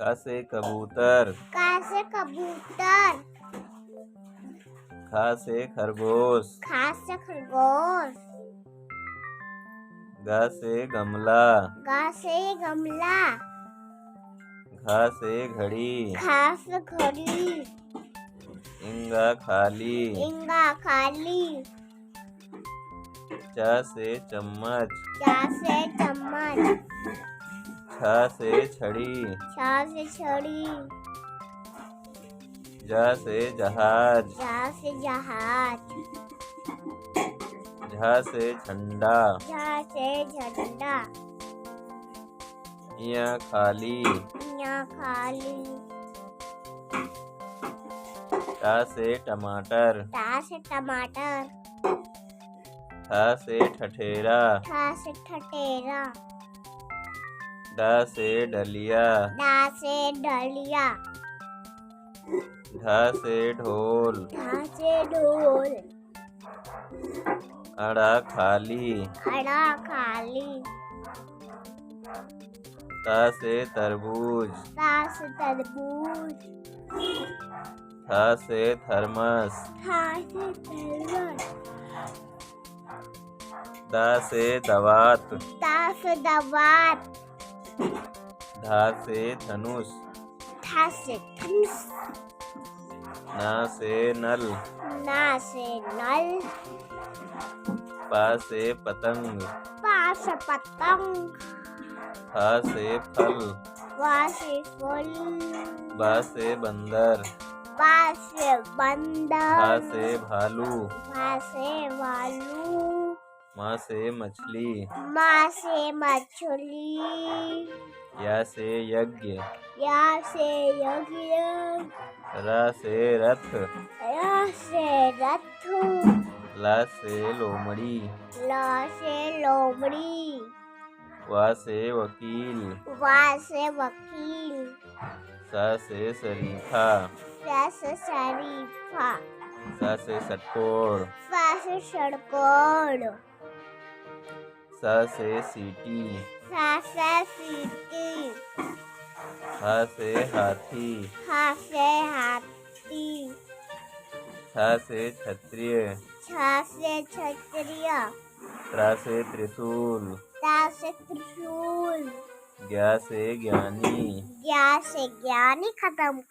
क से कबूतर। क से कबूतर। ख से खरगोश। ख से खरगोश। ग से गमला। ग से गमला। घ से घड़ी। घ से घड़ी। इंगा खाली। इंगा खाली। च से चम्मच। च से चम्मच। छ से छड़ी। छ से छड़ी। ज से जहाज। ज से जहाज। झ से झंडा। झ से झंडा। य खाली। य खाली। ट से टमाटर। ट से टमाटर। ठ से ठठेरा। ठ से ठठेरा। ड से डलिया। ड से डलिया। ढ से ढोल। ढ से ढोल। अड़ा खाली। अड़ा खाली। त से तरबूज। त से तरबूज। थ से थर्मस। थ से थर्मस। द से दवात। द से दवात। ध से धनुष। ध से धनुष। न से नल। न से नल। प से पतंग। प से पतंग। फ से फल। व से फल। ब से बंदर। ब से बंदर। भा से भालू। भ से भालू। म से मछली। म से मछली। य से यज्ञ। य से यज्ञ। र से रथ। र से रथ। ल से लोमड़ी। ल से लोमड़ी। व से वकील। व से वकील। स से शरीफा। स से शरीफा। स से षटकोण। स से षटकोण। स से सीटी। स से सीटी। ह से हाथी। ह से हाथी। छ से क्षत्रिय। छ से क्षत्रिय। त्र से त्रिशूल। त से त्रिशूल। ज्ञ से ज्ञानी। ज्ञ से ज्ञानी। खत्म कर।